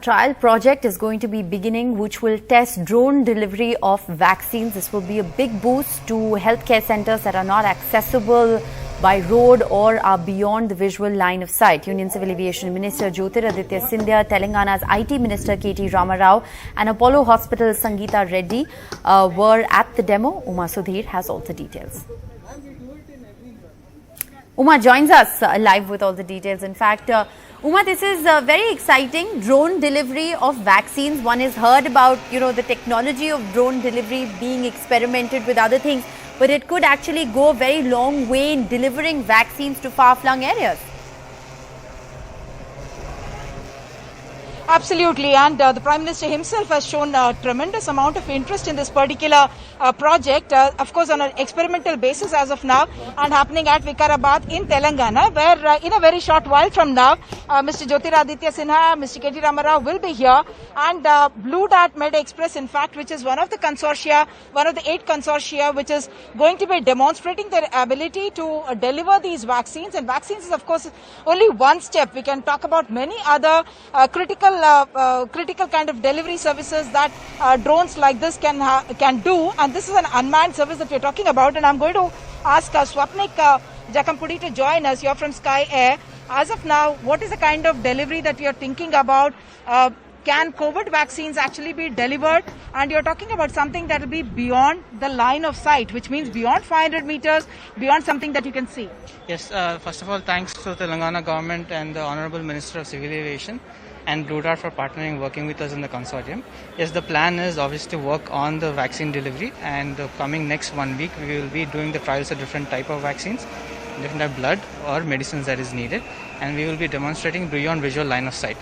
trial project is going to be beginning, which will test drone delivery of vaccines. This will be a big boost to healthcare centers that are not accessible by road or are beyond the visual line of sight. Union Civil Aviation Minister Jyotiraditya Scindia, Telangana's IT Minister K.T. Ramarao and Apollo Hospital's Sangeeta Reddy were at the demo. Uma Sudhir has all the details. Uma joins us live with all the details. In fact, Uma, this is very exciting. Drone delivery of vaccines. One has heard about, the technology of drone delivery being experimented with other things, but it could actually go a very long way in delivering vaccines to far-flung areas. Absolutely, and the Prime Minister himself has shown a tremendous amount of interest in this particular project, of course on an experimental basis as of now, and happening at Vikarabad in Telangana, where in a very short while from now, Mr. Jyotiraditya Scindia, Mr. K.T. Ramarao will be here, and Blue Dart Med Express, in fact, which is one of the consortia, one of the 8 consortia, which is going to be demonstrating their ability to deliver these vaccines. And vaccines is, of course, only one step. We can talk about many other critical kind of delivery services that drones like this can do, and this is an unmanned service that we're talking about. And I'm going to ask Swapnik Jakampudi to join us here from Sky Air. As of now, what is the kind of delivery that we are thinking about? Can COVID vaccines actually be delivered? And you're talking about something that will be beyond the line of sight, which means beyond 500 meters, beyond something that you can see. Yes, first of all, thanks to the Telangana government and the Honorable Minister of Civil Aviation and Blue Dart for partnering, working with us in the consortium. Yes, the plan is obviously to work on the vaccine delivery, and coming next 1 week, we will be doing the trials of different type of vaccines, different type of blood or medicines that is needed, and we will be demonstrating beyond visual line of sight.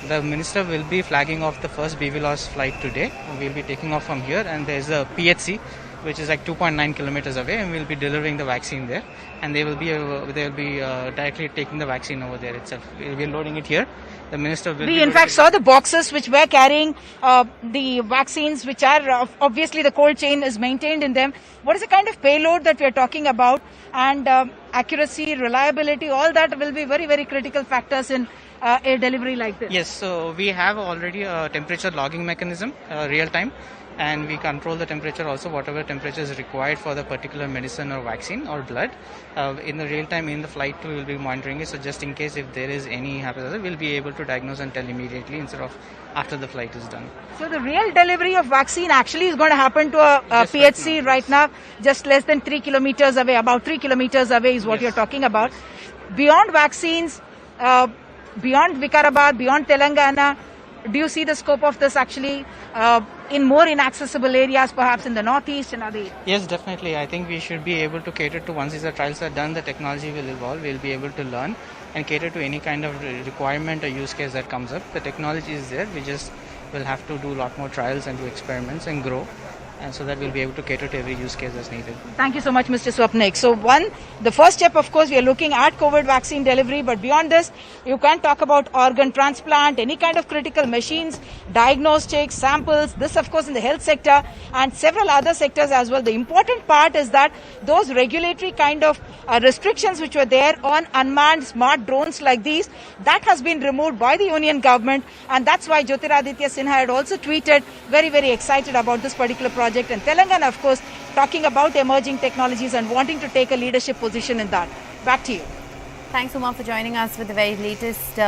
The Minister will be flagging off the first BVLOS flight today. We will be taking off from here, and there is a PHC, which is like 2.9 kilometers away, and we will be delivering the vaccine there, and they will be directly taking the vaccine over there itself. We will be loading it here. The Minister will We in fact saw the boxes which were carrying the vaccines, which are obviously the cold chain is maintained in them. What is the kind of payload that we are talking about? And accuracy, reliability, all that will be very, very critical factors in a delivery like this. Yes, so we have already a temperature logging mechanism, real time, and we control the temperature also, whatever temperature is required for the particular medicine or vaccine or blood. In the real time in the flight we will be monitoring it, so just in case if there is any happens, we'll be able to diagnose and tell immediately instead of after the flight is done. So the real delivery of vaccine actually is going to happen to a PHC right now, just less than 3 kilometers away, about 3 kilometers away is what you're talking about. Beyond vaccines, beyond Vikarabad, beyond Telangana, do you see the scope of this actually in more inaccessible areas, perhaps in the northeast and other areas? Yes, definitely. I think we should be able to cater to, once these trials are done, the technology will evolve. We'll be able to learn and cater to any kind of requirement or use case that comes up. The technology is there. We just will have to do a lot more trials and do experiments and grow. And so that we'll be able to cater to every use case that's needed. Thank you so much, Mr. Swapnik. So the first step, of course, we are looking at COVID vaccine delivery, but beyond this, you can talk about organ transplant, any kind of critical machines, diagnostics, samples, this of course in the health sector and several other sectors as well. The important part is that those regulatory kind of restrictions which were there on unmanned smart drones like these, that has been removed by the union government, and that's why Jyotiraditya Scindia had also tweeted very, very excited about this particular project. And Telangana, of course, talking about emerging technologies and wanting to take a leadership position in that. Back to you. Thanks, Uma, for joining us with the very latest